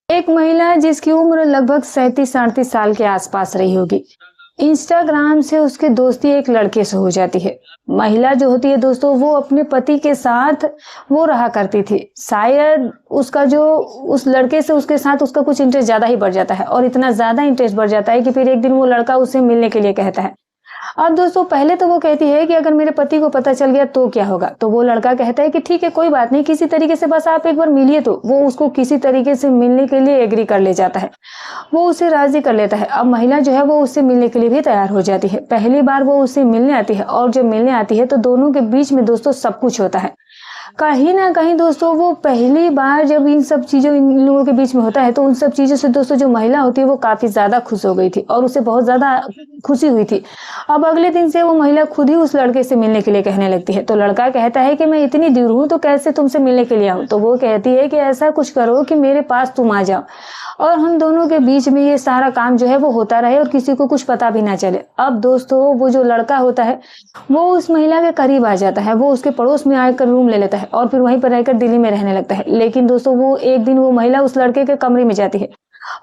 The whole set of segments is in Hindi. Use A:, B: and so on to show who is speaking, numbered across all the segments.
A: एक महिला जिसकी उम्र लगभग 37-38 साल के आसपास रही होगी, इंस्टाग्राम से उसकी दोस्ती एक लड़के से हो जाती है। महिला जो होती है दोस्तों, वो अपने पति के साथ वो रहा करती थी। शायद उसका जो उस लड़के से उसके साथ उसका कुछ इंटरेस्ट ज्यादा ही बढ़ जाता है और इतना ज्यादा इंटरेस्ट बढ़ जाता है कि फिर एक दिन वो लड़का उससे मिलने के लिए कहता है। अब दोस्तों, पहले तो वो कहती है कि अगर मेरे पति को पता चल गया तो क्या होगा। तो वो लड़का कहता है कि ठीक है, कोई बात नहीं, किसी तरीके से बस आप एक बार मिलिए। तो वो उसको किसी तरीके से मिलने के लिए एग्री कर ले जाता है, वो उसे राजी कर लेता है। अब महिला जो है वो उससे मिलने के लिए भी तैयार हो जाती है। पहली बार वो उससे मिलने आती है और जब मिलने आती है तो दोनों के बीच में दोस्तों सब कुछ होता है। कहीं ना कहीं दोस्तों, वो पहली बार जब इन सब चीजों इन लोगों के बीच में होता है तो उन सब चीजों से दोस्तों जो महिला होती है वो काफी ज्यादा खुश हो गई थी और उसे बहुत ज्यादा खुशी हुई थी। अब अगले दिन से वो महिला खुद ही उस लड़के से मिलने के लिए कहने लगती है। तो लड़का कहता है कि मैं इतनी दूर हूँ तो कैसे तुमसे मिलने के लिए आऊँ। तो वो कहती है कि ऐसा कुछ करो कि मेरे पास तुम आ जाओ और हम दोनों के बीच में ये सारा काम जो है वो होता रहे और किसी को कुछ पता भी ना चले। अब दोस्तों, वो जो लड़का होता है वो उस महिला के करीब आ जाता है, वो उसके पड़ोस में आकर रूम ले लेता है और फिर वहीं पर रहकर दिल्ली में रहने लगता है। लेकिन दोस्तों, वो एक दिन वो महिला उस लड़के के कमरे में जाती है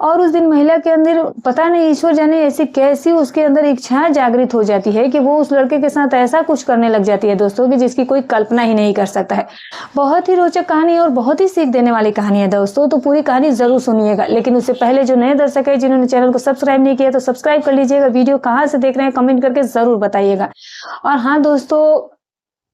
A: और उस दिन महिला के अंदर पता नहीं ईश्वर जाने ऐसी कैसी उसके अंदर इच्छा जागृत हो जाती है कि वो उस लड़के के साथ ऐसा कुछ करने लग जाती है दोस्तों कि जिसकी कोई कल्पना ही नहीं कर सकता है। बहुत ही रोचक कहानी और बहुत ही सीख देने वाली कहानी है दोस्तों, तो पूरी कहानी जरूर सुनिएगा। लेकिन उससे पहले जो नए दर्शक है जिन्होंने चैनल को सब्सक्राइब नहीं किया तो सब्सक्राइब कर लीजिएगा। वीडियो कहाँ से देख रहे हैं कमेंट करके जरूर बताइएगा। और हाँ दोस्तों,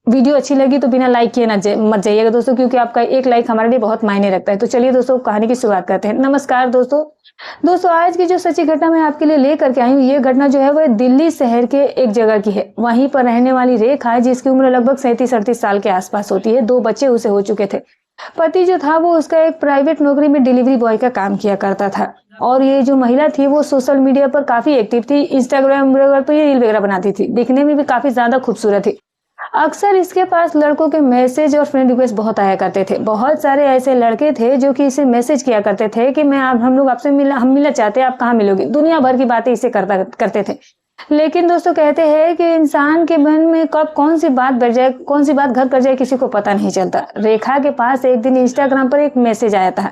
A: वीडियो अच्छी लगी तो बिना लाइक किए मत जाइएगा दोस्तों, क्योंकि आपका एक लाइक हमारे लिए बहुत मायने रखता है। तो चलिए दोस्तों, कहानी की शुरुआत करते हैं। नमस्कार दोस्तों, आज की जो सच्ची घटना मैं आपके लिए लेकर के आई हूँ, ये घटना जो है वो दिल्ली शहर के एक जगह की है। वहीं पर रहने वाली रेखा, जिसकी उम्र लगभग 37-38 साल के आसपास होती है, 2 बच्चे उसे हो चुके थे। पति जो था वो उसका एक प्राइवेट नौकरी में डिलीवरी बॉय का काम किया करता था और ये जो महिला थी वो सोशल मीडिया पर काफी एक्टिव थी। इंस्टाग्राम पर ये रील वगैरह बनाती थी, दिखने में भी काफी ज्यादा खूबसूरत थी। अक्सर इसके पास लड़कों के मैसेज और फ्रेंड रिक्वेस्ट बहुत आया करते थे। बहुत सारे ऐसे लड़के थे जो कि इसे मैसेज किया करते थे कि हम लोग आपसे मिलना चाहते हैं, आप कहाँ मिलोगे। दुनिया भर की बातें इसे करते थे। लेकिन दोस्तों, कहते हैं कि इंसान के मन में कब कौन सी बात बढ़ जाए, कौन सी बात घर कर जाए, किसी को पता नहीं चलता। रेखा के पास एक दिन इंस्टाग्राम पर एक मैसेज आया था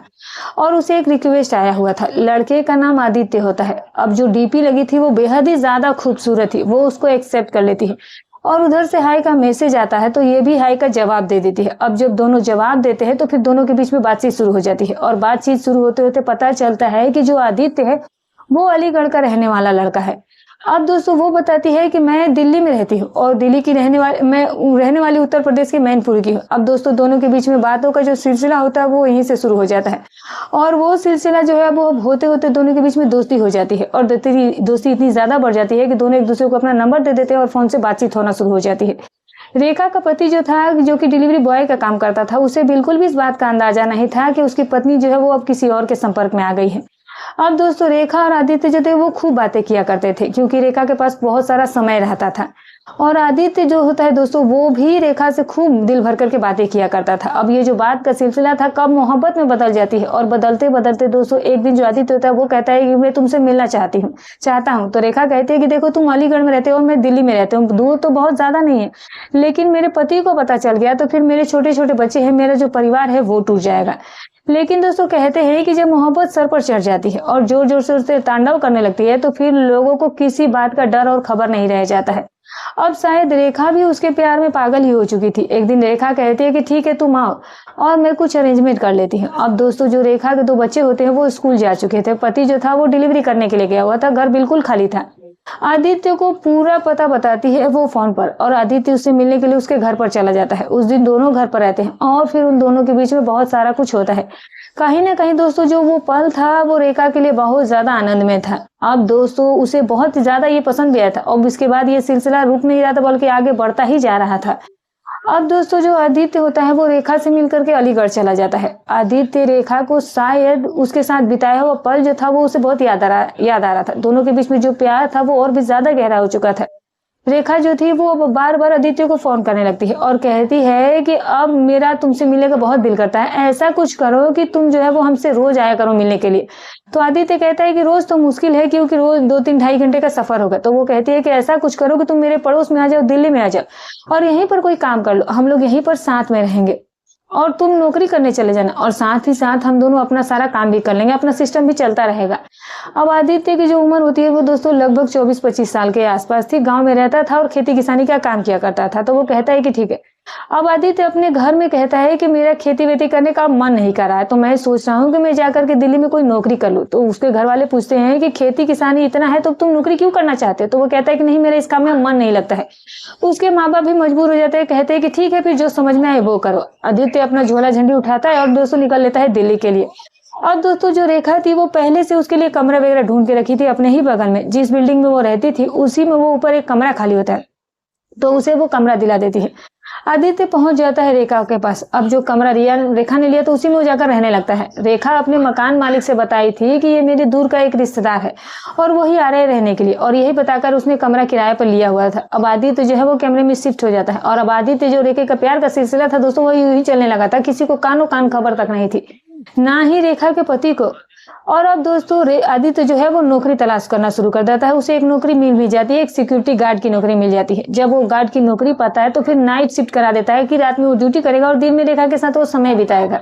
A: और उसे एक रिक्वेस्ट आया हुआ था। लड़के का नाम आदित्य होता है। अब जो डीपी लगी थी वो बेहद ही ज्यादा खूबसूरत थी, वो उसको एक्सेप्ट कर लेती है और उधर से हाई का मैसेज आता है तो ये भी हाई का जवाब दे देती है। अब जब दोनों जवाब देते हैं तो फिर दोनों के बीच में बातचीत शुरू हो जाती है और बातचीत शुरू होते होते पता चलता है कि जो आदित्य है वो अलीगढ़ का रहने वाला लड़का है। अब दोस्तों, वो बताती है कि मैं दिल्ली में रहती हूँ और दिल्ली की मैं रहने वाली उत्तर प्रदेश की मैनपुरी की हूँ। अब दोस्तों, दोनों के बीच में बातों का जो सिलसिला होता है वो यहीं से शुरू हो जाता है और वो सिलसिला जो है वो होते होते दोनों के बीच में दोस्ती हो जाती है और दोस्ती इतनी ज्यादा बढ़ जाती है कि दोनों एक दूसरे को अपना नंबर दे देते हैं और फोन से बातचीत होना शुरू हो जाती है। रेखा का पति जो था, जो कि डिलीवरी बॉय का काम करता था, उसे बिल्कुल भी इस बात का अंदाजा नहीं था कि उसकी पत्नी जो है वो अब किसी और के संपर्क में आ गई है। अब दोस्तों, रेखा और आदित्य जो थे वो खूब बातें किया करते थे क्योंकि रेखा के पास बहुत सारा समय रहता था और आदित्य जो होता है दोस्तों, वो भी रेखा से खूब दिल भर करके बातें किया करता था। अब ये जो बात का सिलसिला था कब मोहब्बत में बदल जाती है और बदलते बदलते दोस्तों एक दिन जो आदित्य होता है वो कहता है कि मैं तुमसे मिलना चाहता हूँ। तो रेखा कहती है कि देखो, तुम अलीगढ़ में रहते हो और मैं दिल्ली में रहती हूँ, दूर तो बहुत ज्यादा नहीं है, लेकिन मेरे पति को पता चल गया तो फिर मेरे छोटे छोटे बच्चे हैं, मेरा जो परिवार है वो टूट जाएगा। लेकिन दोस्तों, कहते हैं कि जब मोहब्बत सर पर चढ़ जाती है और जोर जोर से उससे तांडव करने लगती है तो फिर लोगों को किसी बात का डर और खबर नहीं रह जाता है। अब शायद रेखा भी उसके प्यार में पागल ही हो चुकी थी। एक दिन रेखा कहती है कि ठीक है, तुम आओ और मैं कुछ अरेंजमेंट कर लेती हूँ। अब दोस्तों, जो रेखा के 2 बच्चे होते हैं वो स्कूल जा चुके थे, पति जो था वो डिलीवरी करने के लिए गया हुआ था, घर बिल्कुल खाली था। आदित्य को पूरा पता बताती है वो फोन पर और आदित्य उससे मिलने के लिए उसके घर पर चला जाता है। उस दिन दोनों घर पर रहते हैं और फिर उन दोनों के बीच में बहुत सारा कुछ होता है। कहीं ना कहीं दोस्तों, जो वो पल था वो रेखा के लिए बहुत ज्यादा आनंदमय था। अब दोस्तों, उसे बहुत ज्यादा ये पसंद भी आया था और इसके बाद ये सिलसिला रुक नहीं रहा था बल्कि आगे बढ़ता ही जा रहा था। अब दोस्तों, जो आदित्य होता है वो रेखा से मिलकर के अलीगढ़ चला जाता है। आदित्य रेखा को शायद उसके साथ बिताया हुआ पल जो था वो उसे बहुत याद आ रहा था। दोनों के बीच में जो प्यार था वो और भी ज्यादा गहरा हो चुका था। रेखा जो थी वो अब बार बार आदित्य को फोन करने लगती है और कहती है कि अब मेरा तुमसे मिलने का बहुत दिल करता है, ऐसा कुछ करो कि तुम जो है वो हमसे रोज आया करो मिलने के लिए। तो आदित्य कहता है कि रोज तो मुश्किल है क्योंकि रोज 2-3 घंटे का सफर होगा। तो वो कहती है कि ऐसा कुछ करो कि तुम मेरे पड़ोस में आ जाओ, दिल्ली में आ जाओ और यहीं पर कोई काम कर लो, हम लोग यहीं पर साथ में रहेंगे। और तुम नौकरी करने चले जाना और साथ ही साथ हम दोनों अपना सारा काम भी कर लेंगे, अपना सिस्टम भी चलता रहेगा। अब आदित्य की जो उम्र होती है वो दोस्तों लगभग 24-25 साल के आसपास थी। गांव में रहता था और खेती किसानी का काम किया करता था। तो वो कहता है कि ठीक है। अब आदित्य अपने घर में कहता है कि मेरा खेती वेती करने का मन नहीं कर रहा है, तो मैं सोच रहा हूँ कि मैं जाकर के दिल्ली में कोई नौकरी कर लूँ। तो उसके घर वाले पूछते हैं कि खेती किसानी इतना है तो तुम नौकरी क्यों करना चाहते हो? तो वो कहता है कि नहीं, मेरा इस काम में मन नहीं लगता है। उसके माँ बाप भी मजबूर हो जाते हैं, कहते हैं कि ठीक है, फिर जो समझ में आए वो करो। आदित्य अपना झोला झंडी उठाता है और दोस्तों निकल लेता है दिल्ली के लिए। और दोस्तों जो रेखा थी वो पहले से उसके लिए कमरा वगैरह ढूंढ के रखी थी अपने ही बगल में, जिस बिल्डिंग में वो रहती थी उसी में वो ऊपर एक कमरा खाली होता है, तो उसे वो कमरा दिला देती है। आदित्य पहुंच जाता है रेखा के पास। अब जो कमरा रेखा ने लिया तो उसी में वो जाकर रहने लगता है। रेखा अपने मकान मालिक से बताई थी कि ये मेरे दूर का एक रिश्तेदार है और वही आ रहे रहने के लिए, और यही बताकर उसने कमरा किराए पर लिया हुआ था। अब आदित्य जो है वो कमरे में शिफ्ट हो जाता है और अब आदित्य जो रेखा का प्यार का सिलसिला था दोस्तों वो यूं ही चलने लगा था। किसी को कानो कान खबर तक नहीं थी, ना ही रेखा के पति को। और अब दोस्तों आदित्य जो है वो नौकरी तलाश करना शुरू कर देता है। उसे एक नौकरी मिल भी जाती है, एक सिक्योरिटी गार्ड की नौकरी मिल जाती है। जब वो गार्ड की नौकरी पाता है तो फिर नाइट शिफ्ट करा देता है कि रात में वो ड्यूटी करेगा और दिन में रेखा के साथ वो समय बिताएगा।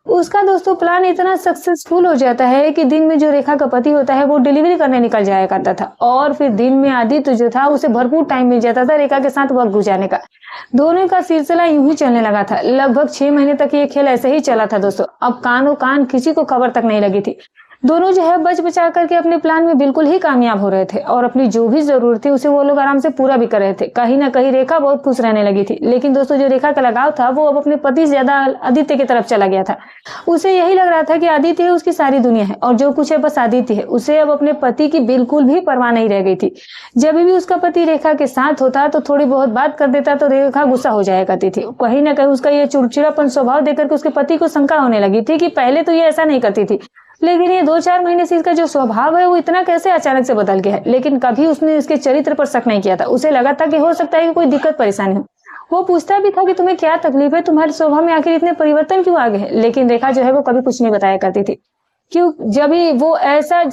A: उसका दोस्तों प्लान इतना सक्सेसफुल हो जाता है कि दिन में जो रेखा का पति होता है वो डिलीवरी करने निकल जाया करता था और फिर दिन में आदित्य जो था उसे भरपूर टाइम मिल जाता था रेखा के साथ वक्त गुजारने का। दोनों का सिलसिला यूं ही चलने लगा था। लगभग 6 महीने तक ये खेल ऐसे ही चला था दोस्तों। अब कानों कान किसी को खबर तक नहीं लगी थी। दोनों जो है बच बचा करके अपने प्लान में बिल्कुल ही कामयाब हो रहे थे और अपनी जो भी जरूरत थी उसे वो लोग आराम से पूरा भी कर रहे थे। कहीं ना कहीं रेखा बहुत खुश रहने लगी थी, लेकिन दोस्तों जो रेखा का लगाव था वो अब अपने पति से ज्यादा आदित्य की तरफ चला गया था। उसे यही लग रहा था कि आदित्य है उसकी सारी दुनिया है और जो कुछ है बस आदित्य है। उसे अब अपने पति की बिल्कुल भी परवाह नहीं रह गई थी। जब भी उसका पति रेखा के साथ होता तो थोड़ी बहुत बात कर देता तो रेखा गुस्सा हो जाया करती थी। कहीं ना कहीं उसका ये चिड़चिड़ापन स्वभाव देकर के उसके पति को शंका होने लगी थी कि पहले तो ये ऐसा नहीं करती थी, लेकिन ये 2-4 महीने से इसका जो स्वभाव है वो इतना कैसे अचानक से बदल गया है। लेकिन कभी उसने इसके चरित्र पर शक नहीं किया था। उसे लगा था कि हो सकता है कि कोई दिक्कत परेशानी हो। वो पूछता भी था कि तुम्हें क्या तकलीफ है, तुम्हारे स्वभाव में आखिर इतने परिवर्तन क्यों आ गए हैं। लेकिन रेखा जो है वो कभी कुछ नहीं बताया करती थी। क्यों जब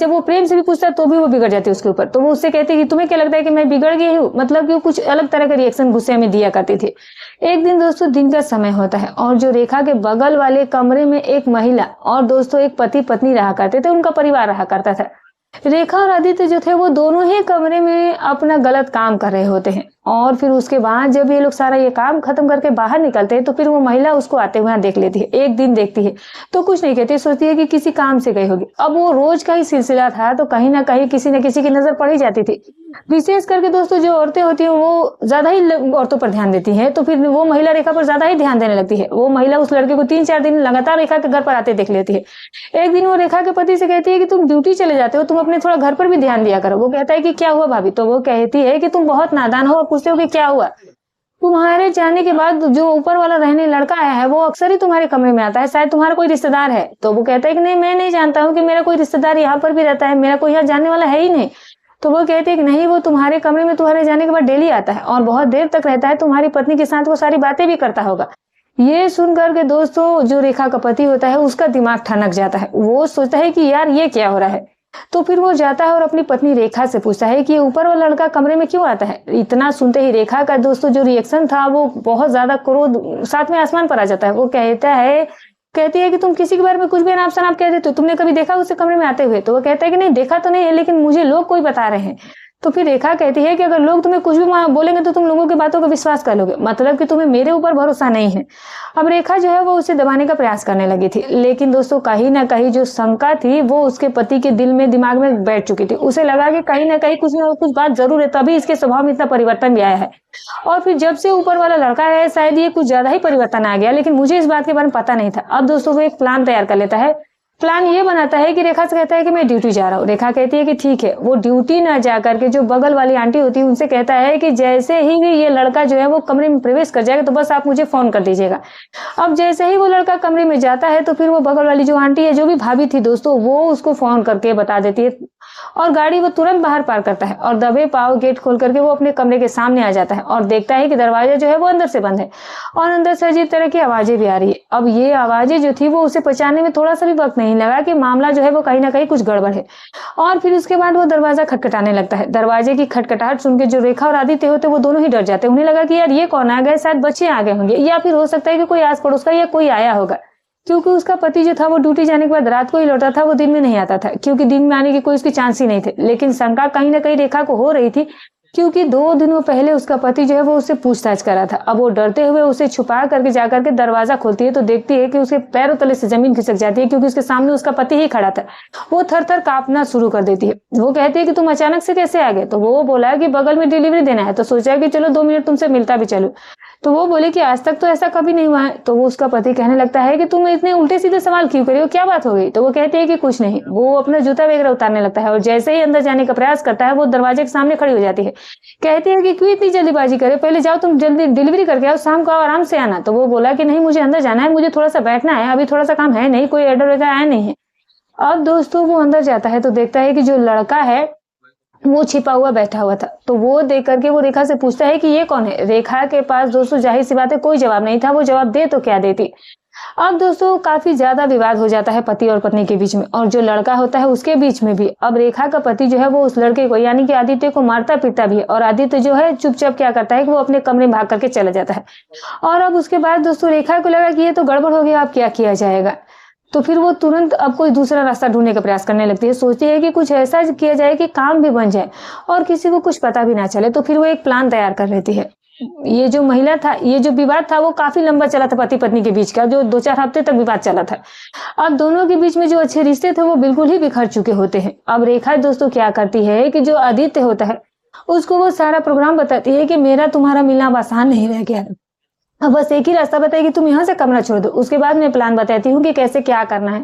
A: वो प्रेम से भी पूछता तो भी वो बिगड़ जाती उसके ऊपर। तो वो उससे कहती कि तुम्हें क्या लगता है कि मैं बिगड़ गई हूँ, मतलब कि वो कुछ अलग तरह का रिएक्शन गुस्से में दिया करती थी। एक दिन दोस्तों दिन का समय होता है और जो रेखा के बगल वाले कमरे में एक महिला और दोस्तों एक पति पत्नी रहा करते थे, उनका परिवार रहा करता था। रेखा और आदित्य जो थे वो दोनों ही कमरे में अपना गलत काम कर रहे होते हैं और फिर उसके बाद जब ये लोग सारा ये काम खत्म करके बाहर निकलते हैं तो फिर वो महिला उसको आते हुए देख लेती है। एक दिन देखती है तो कुछ नहीं कहती, सोचती है कि किसी काम से गई होगी। अब वो रोज का ही सिलसिला था तो कहीं ना कहीं किसी न किसी की नजर पड़ ही जाती थी। विशेष करके दोस्तों जो औरतें होती है वो ज्यादा ही औरतों पर ध्यान देती है, तो फिर वो महिला रेखा पर ज्यादा ही ध्यान देने लगती है। वो महिला उस लड़के को 3-4 दिन लगातार रेखा के घर पर आते देख लेती है। एक दिन वो रेखा के पति से कहती है कि तुम ड्यूटी चले जाते हो, तुम अपने थोड़ा घर पर भी ध्यान दिया करो। वो कहता है कि क्या हुआ भाभी? तो वो कहती है कि तुम बहुत नादान हो और पूछते हो कि क्या हुआ। तुम्हारे जाने के बाद जो ऊपर वाला रहने लड़का आया है वो अक्सर ही तुम्हारे कमरे में आता है, शायद तुम्हारा कोई रिश्तेदार है। तो वो कहता है कि नहीं, मैं नहीं जानता हूँ कि मेरा कोई रिश्तेदार यहाँ पर भी रहता है, मेरा कोई यहाँ जानने वाला है ही नहीं। तो वो कहती है कि नहीं, वो तुम्हारे कमरे में तुम्हारे जाने के बाद डेली आता है और बहुत देर तक रहता है, तुम्हारी पत्नी के साथ वो सारी बातें भी करता होगा। ये सुनकर के दोस्तों जो रेखा का पति होता है उसका दिमाग ठनक जाता है। वो सोचता है कि यार ये क्या हो रहा है। तो फिर वो जाता है और अपनी पत्नी रेखा से पूछता है कि ये ऊपर वाला लड़का कमरे में क्यों आता है। इतना सुनते ही रेखा का दोस्तों जो रिएक्शन था वो बहुत ज्यादा क्रोध साथ में आसमान पर आ जाता है। वो कहती है कि तुम किसी के बारे में कुछ भी अनाप शनाप कह देते हो, तुमने कभी देखा उसे कमरे में आते हुए? तो वो कहता है कि नहीं, देखा तो नहीं है, लेकिन मुझे लोग कोई बता रहे हैं। तो फिर रेखा कहती है कि अगर लोग तुम्हें कुछ भी बोलेंगे तो तुम लोगों की बातों का विश्वास कर लोगे, मतलब कि तुम्हें मेरे ऊपर भरोसा नहीं है। अब रेखा जो है वो उसे दबाने का प्रयास करने लगी थी, लेकिन दोस्तों कहीं ना कहीं जो शंका थी वो उसके पति के दिल में दिमाग में बैठ चुकी थी। उसे लगा कि कहीं ना कहीं कुछ ना कुछ बात जरूर है, तभी इसके स्वभाव में इतना परिवर्तन भी आया है। और फिर जब से ऊपर वाला लड़का है शायद ये कुछ ज्यादा ही परिवर्तन आ गया, लेकिन मुझे इस बात के बारे में पता नहीं था। अब दोस्तों वो एक प्लान तैयार कर लेता है। प्लान ये बनाता है कि रेखा से कहता है कि मैं ड्यूटी जा रहा हूँ। रेखा कहती है कि ठीक है। वो ड्यूटी ना जा करके जो बगल वाली आंटी होती है उनसे कहता है कि जैसे ही ये लड़का जो है वो कमरे में प्रवेश कर जाएगा तो बस आप मुझे फोन कर दीजिएगा। अब जैसे ही वो लड़का कमरे में जाता है तो फिर वो बगल वाली जो आंटी है, जो भी भाभी थी दोस्तों, वो उसको फोन करके बता देती है और गाड़ी वो तुरंत बाहर पार करता है और दबे पाव गेट खोल करके वो अपने कमरे के सामने आ जाता है और देखता है कि दरवाजा जो है वो अंदर से बंद है और अंदर से अजीब तरह की आवाजें भी आ रही है। अब ये आवाजें जो थी वो उसे पहचानने में थोड़ा सा भी वक्त नहीं नहीं लगा कि मामला जो है वो कहीं ना कहीं कुछ गड़बड़ है। और फिर उसके बाद वो दरवाजा खटखटाने लगता है। दरवाजे की खटखटाहट सुन के जो रेखा और आदित्य होते वो दोनों ही डर जाते हैं। उन्हें लगा कि यार ये कौन आ गए, शायद बच्चे आ गए होंगे, या फिर हो सकता है कि कोई आस पड़ोस का या कोई आया होगा, क्योंकि उसका पति जो था वो ड्यूटी जाने के बाद रात को ही लौटा था, वो दिन में नहीं आता था, क्योंकि दिन में आने की कोई उसकी चांस ही नहीं थे। लेकिन शंका कहीं ना कहीं रेखा को हो रही थी, क्योंकि 2 दिनों पहले उसका पति जो है वो उससे पूछताछ करा था। अब वो डरते हुए उसे छुपा करके जाकर के दरवाजा खोलती है तो देखती है कि उसके पैरों तले से जमीन खिसक जाती है, क्योंकि उसके सामने उसका पति ही खड़ा था। वो थर थर कांपना शुरू कर देती है। वो कहती है कि तुम अचानक से कैसे आ गए? तो वो बोला कि बगल में डिलीवरी देना है, तो सोचा कि चलो 2 मिनट तुमसे मिलता भी चलो। तो वो बोले कि आज तक तो ऐसा कभी नहीं हुआ है। तो वो उसका पति कहने लगता है कि तुम इतने उल्टे सीधे सवाल क्यों कर रही हो, क्या बात हो गई? तो वो कहती है कि कुछ नहीं। वो अपना जूता वगैरह उतारने लगता है और जैसे ही अंदर जाने का प्रयास करता है वो दरवाजे के सामने खड़ी हो जाती है। कहती है कि क्यों इतनी जल्दीबाजी करे, पहले जाओ तुम जल्दी डिलीवरी करके आओ, शाम को आराम से आना। तो वो बोला कि नहीं, मुझे अंदर जाना है, मुझे थोड़ा सा बैठना है, अभी थोड़ा सा काम है, नहीं कोई ऑर्डर वगैरह आया नहीं है। अब दोस्तों वो अंदर जाता है तो देखता है कि जो लड़का है वो छिपा हुआ बैठा हुआ था। तो वो देख करके वो रेखा से पूछता है कि ये कौन है। रेखा के पास दोस्तों जाहिर सी बात है कोई जवाब नहीं था, वो जवाब दे तो क्या देती। अब दोस्तों काफी ज्यादा विवाद हो जाता है पति और पत्नी के बीच में, और जो लड़का होता है उसके बीच में भी। अब रेखा का पति जो है वो उस लड़के को यानी कि आदित्य को मारता पीटता भी है, और आदित्य जो है चुपचाप क्या करता है कि वो अपने कमरे में भाग करके चला जाता है। और अब उसके बाद दोस्तों रेखा को लगा कि ये तो गड़बड़ हो गया, अब क्या किया जाएगा। तो फिर वो तुरंत अब कोई दूसरा रास्ता ढूंढने का प्रयास करने लगती है। सोचती है कि कुछ ऐसा किया जाए कि काम भी बन जाए और किसी को कुछ पता भी ना चले। तो फिर वो एक प्लान तैयार कर लेती है। ये जो महिला था, ये जो विवाद था वो काफी लंबा चला था पति पत्नी के बीच का, जो 2-4 हफ्ते तक विवाद चला था। अब दोनों के बीच में जो अच्छे रिश्ते थे वो बिल्कुल ही बिखर चुके होते हैं। अब रेखा दोस्तों क्या करती है कि जो आदित्य होता है उसको वो सारा प्रोग्राम बताती है कि मेरा तुम्हारा मिलना अब आसान नहीं रह गया है। अब बस एक ही रास्ता बताइए कि तुम यहाँ से कमरा छोड़ दो, उसके बाद मैं प्लान बताती हूँ कि कैसे क्या करना है,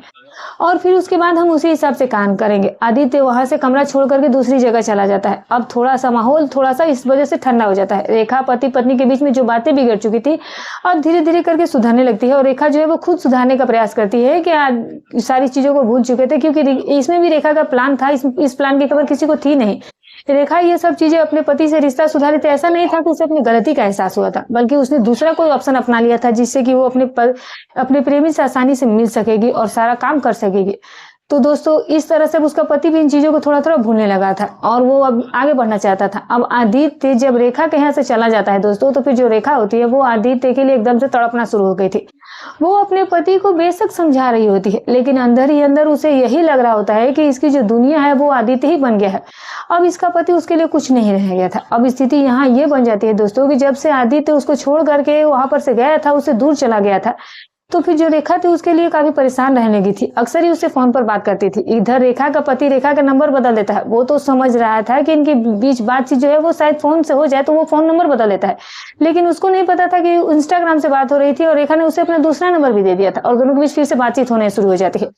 A: और फिर उसके बाद हम उसी हिसाब से काम करेंगे। आदित्य वहां से कमरा छोड़ करके दूसरी जगह चला जाता है। अब थोड़ा सा माहौल थोड़ा सा इस वजह से ठंडा हो जाता है। रेखा पति पत्नी के बीच में जो बातें बिगड़ चुकी थी अब धीरे धीरे करके सुधरने लगती है, और रेखा जो है वो खुद सुधारने का प्रयास करती है कि आज सारी चीजों को भूल चुके थे, क्योंकि इसमें भी रेखा का प्लान था, इस प्लान की खबर किसी को थी नहीं। रेखा ये सब चीजें अपने पति से रिश्ता सुधारी थी। ऐसा नहीं था कि उसे अपनी गलती का एहसास हुआ था, बल्कि उसने दूसरा कोई ऑप्शन अपना लिया था जिससे कि वो अपने प्रेमी से आसानी से मिल सकेगी और सारा काम कर सकेगी। तो दोस्तों इस तरह से उसका पति भी इन चीजों को थोड़ा थोड़ा भूलने लगा था और वो अब आगे बढ़ना चाहता था। अब आदित्य जब रेखा के यहाँ से चला जाता है दोस्तों, तो फिर जो रेखा होती है वो आदित्य के लिए एकदम से तड़पना शुरू हो गई थी। वो अपने पति को बेशक समझा रही होती है, लेकिन अंदर ही अंदर उसे यही लग रहा होता है कि इसकी जो दुनिया है वो आदित्य ही बन गया है। अब इसका पति उसके लिए कुछ नहीं रह गया था। अब स्थिति यहाँ ये बन जाती है दोस्तों कि जब से आदित्य उसको छोड़ करके वहां पर से गया था, उससे दूर चला गया था, तो फिर जो रेखा थी उसके लिए काफी परेशान रहने लगी थी। अक्सर ही उससे फोन पर बात करती थी। इधर रेखा का पति रेखा का नंबर बदल देता है। वो तो समझ रहा था कि इनके बीच बातचीत जो है वो शायद फोन से हो जाए, तो वो फोन नंबर बदल देता है, लेकिन उसको नहीं पता था कि इंस्टाग्राम से बात हो रही थी और रेखा ने उसे अपना दूसरा नंबर भी दे दिया था, और दोनों के बीच फिर से बातचीत होने शुरू हो जाती है।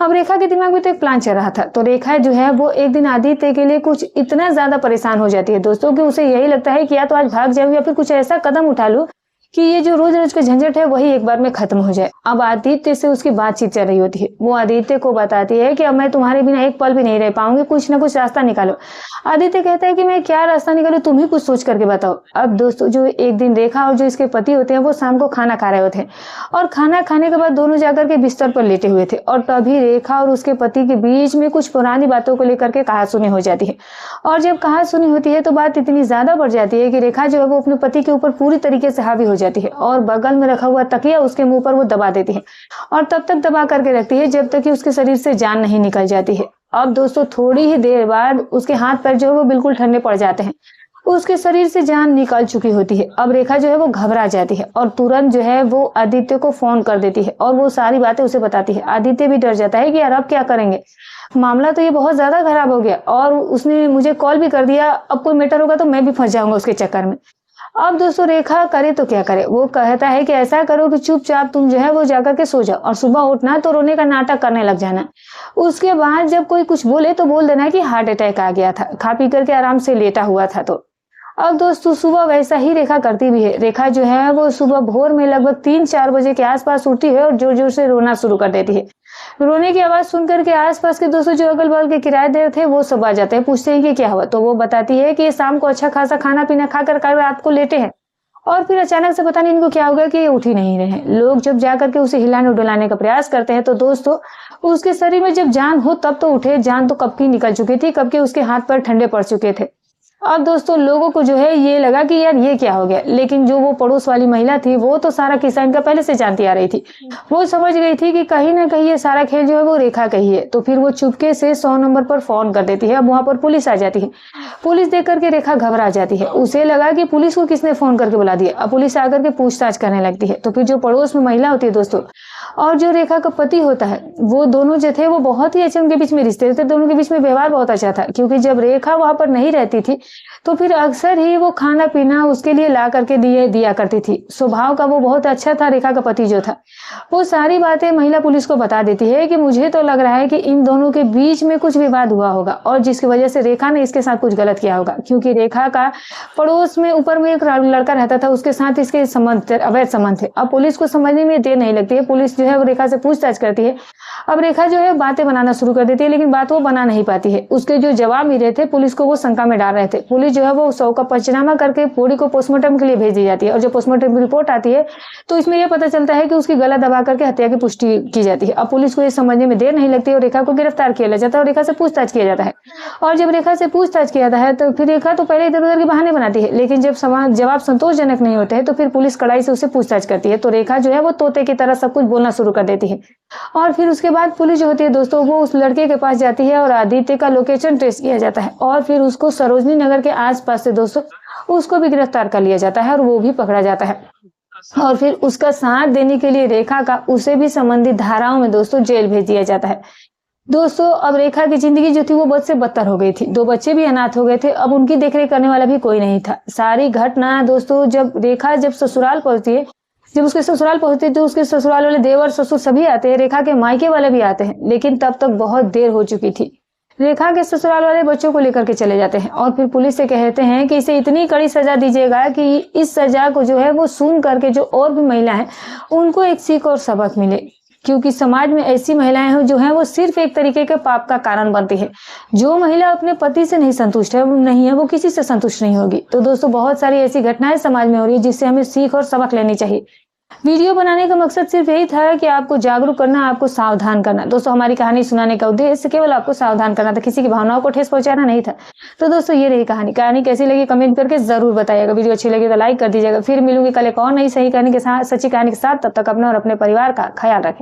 A: अब रेखा के दिमाग में तो एक प्लान चल रहा था। तो रेखा जो है वो एक दिन आदित्य के लिए कुछ इतना ज्यादा परेशान हो जाती है दोस्तों कि उसे यही लगता है कि या तो आज भाग जाऊं या फिर कुछ ऐसा कदम उठा लूं कि ये जो रोज रोज का झंझट है वही एक बार में खत्म हो जाए। अब आदित्य से उसकी बातचीत चल रही होती है। वो आदित्य को बताती है कि अब मैं तुम्हारे बिना एक पल भी नहीं रह पाऊंगी, कुछ ना कुछ रास्ता निकालो। आदित्य कहता है कि मैं क्या रास्ता निकालूं, तुम ही कुछ सोच करके बताओ। अब दोस्तों जो एक दिन रेखा और जो इसके पति होते हैं वो शाम को खाना खा रहे होते हैं, और खाना खाने के बाद दोनों जाकर के बिस्तर पर लेटे हुए थे, और तभी रेखा और उसके पति के बीच में कुछ पुरानी बातों को लेकर के कहासुनी हो जाती है। और जब कहासुनी होती है तो बात इतनी ज्यादा बढ़ जाती है कि रेखा जो है वो अपने पति के ऊपर पूरी तरीके से हावी हो जाती है, और बगल में रखा हुआ तकिया उसके मुंह पर वो दबा देती है, और तब तक दबा करके रखती है जब तक कि उसके शरीर से जान नहीं निकल जाती है। अब दोस्तों थोड़ी ही देर बाद उसके हाथ पैर जो है वो बिल्कुल ठंडे पड़ जाते हैं, उसके शरीर से जान निकल चुकी होती है। अब रेखा जो है वो घबरा जाती है और तुरंत जो है वो आदित्य को फोन कर देती है और वो सारी बातें उसे बताती है। आदित्य भी डर जाता है कि यार अब क्या करेंगे, मामला तो ये बहुत ज्यादा खराब हो गया, और उसने मुझे कॉल भी कर दिया, अब कोई मैटर होगा तो मैं भी फंस जाऊंगा उसके चक्कर में। अब दोस्तों रेखा करे तो क्या करे। वो कहता है कि ऐसा करो कि चुपचाप तुम जो है वो जाकर के सो जाओ, और सुबह उठना तो रोने का नाटक करने लग जाना। उसके बाद जब कोई कुछ बोले तो बोल देना कि हार्ट अटैक आ गया था, खा पी करके आराम से लेटा हुआ था। तो अब दोस्तों सुबह वैसा ही रेखा करती भी है। रेखा जो है वो सुबह भोर में लगभग 3-4 बजे के आसपास उठती है और जोर जोर से रोना शुरू कर देती है। रोने की आवाज सुनकर के आसपास के दोस्तों जो अगल बगल के किराएदार थे वो सब आ जाते हैं, पूछते हैं कि क्या हुआ। तो वो बताती है कि शाम को अच्छा खासा खाना पीना खाकर कल रात को लेटे हैं, और फिर अचानक से पता नहीं इनको क्या हो गया कि ये उठ ही नहीं रहे हैं। लोग जब जाकर के उसे हिलाने डुलाने का प्रयास करते हैं तो दोस्तों उसके शरीर में जब जान हो तब तो उठे, जान तो कब की निकल चुकी थी, कब के उसके हाथ पैर ठंडे पड़ चुके थे। अब दोस्तों लोगों को जो है ये लगा कि यार ये क्या हो गया, लेकिन जो वो पड़ोस वाली महिला थी वो तो सारा किस्सा इनका पहले से जानती आ रही थी। वो समझ गई थी कि कहीं ना कहीं ये सारा खेल जो है वो रेखा का ही है। तो फिर वो चुपके से 100 नंबर पर फोन कर देती है। अब वहां पर पुलिस आ जाती है। पुलिस देख करके रेखा घबरा जाती है। उसे लगा कि पुलिस को किसने फोन करके बुला दिया। अब पुलिस आकर के पूछताछ करने लगती है। तो फिर जो पड़ोस में महिला होती है दोस्तों और जो रेखा का पति होता है, वो दोनों जो थे वो बहुत ही अच्छे उनके बीच में रिश्ते थे। दोनों के बीच में व्यवहार बहुत अच्छा था, क्योंकि जब रेखा वहां पर नहीं रहती थी तो फिर अक्सर ही वो खाना पीना उसके लिए ला करके दिया करती थी। स्वभाव का वो बहुत अच्छा था रेखा का पति जो था। वो सारी बातें महिला पुलिस को बता देती है कि मुझे तो लग रहा है कि इन दोनों के बीच में कुछ विवाद हुआ होगा और जिसकी वजह से रेखा ने इसके साथ कुछ गलत किया होगा, क्योंकि रेखा का पड़ोस में ऊपर में एक लड़का रहता था, उसके साथ इसके संबंध अवैध संबंध थे। अब पुलिस को समझने में देर नहीं लगती है। पुलिस जो है वो रेखा से पूछताछ करती है। अब रेखा जो है बातें बनाना शुरू कर देती है, लेकिन बात वो बना नहीं पाती है। उसके जो जवाब मिले थे पुलिस को वो शंका में डाल रहे थे। पुलिस जो है वो शव का पंचनामा करके बॉडी को पोस्टमार्टम के लिए भेज दी जाती है। और जो पोस्टमार्टम रिपोर्ट आती है तो इसमें यह पता चलता है कि उसकी गला दबा करके हत्या की पुष्टि की जाती है। अब पुलिस को ये समझने में देर नहीं लगती है और रेखा को गिरफ्तार किया जाता है और रेखा से पूछताछ किया जाता है। और जब रेखा से पूछताछ किया जाता है तो फिर रेखा तो पहले इधर उधर के बहाने बनाती है, लेकिन जब जवाब संतोषजनक नहीं होते हैं तो फिर पुलिस कड़ाई से उससे पूछताछ करती है। तो रेखा जो है वो तोते की तरह सब कुछ बोलना शुरू कर देती है। और फिर उसके बाद पुलिस जो होती है दोस्तों वो उस लड़के के पास जाती है और आदित्य का लोकेशन ट्रेस किया जाता है और फिर उसको सरोजनी नगर के आसपास से दोस्तों उसको भी गिरफ्तार कर लिया जाता है और वो भी पकड़ा जाता है। और फिर उसका साथ देने के लिए रेखा का उसे भी संबंधित धाराओं में दोस्तों जेल भेज दिया जाता है। दोस्तों अब रेखा की जिंदगी जो थी वो बद से बदतर हो गई थी। 2 बच्चे भी अनाथ हो गए थे। अब उनकी देखरेख करने वाला भी कोई नहीं था। सारी घटना दोस्तों जब रेखा ससुराल पहुंचती है, जब उसके ससुराल पहुंचती है तो उसके ससुराल वाले देवर ससुर सभी आते हैं, रेखा के मायके वाले भी आते हैं, लेकिन तब तक बहुत देर हो चुकी थी। रेखा के ससुराल वाले बच्चों को लेकर के चले जाते हैं और फिर पुलिस से कहते हैं कि इसे इतनी कड़ी सजा दीजिएगा कि इस सजा को जो है वो सुन करके जो और भी महिला हैं उनको एक सीख और सबक मिले, क्योंकि समाज में ऐसी महिलाएं हैं जो हैं वो सिर्फ एक तरीके के पाप का कारण बनती है। जो महिला अपने पति से नहीं संतुष्ट है वो किसी से संतुष्ट नहीं होगी। तो दोस्तों बहुत सारी ऐसी घटनाएं समाज में हो रही है जिससे हमें सीख और सबक लेनी चाहिए। वीडियो बनाने का मकसद सिर्फ यही था कि आपको जागरूक करना, आपको सावधान करना। दोस्तों हमारी कहानी सुनाने का उद्देश्य केवल आपको सावधान करना था, किसी की भावनाओं को ठेस पहुंचाना नहीं था। तो दोस्तों ये रही कहानी कैसी लगी कमेंट करके जरूर बताइएगा। वीडियो अच्छी लगी तो लाइक कर दीजिएगा। फिर मिलूंगी कल एक और नई सही कहानी के साथ, सच्ची कहानी के साथ। तब तक अपना और अपने परिवार का ख्याल रखें।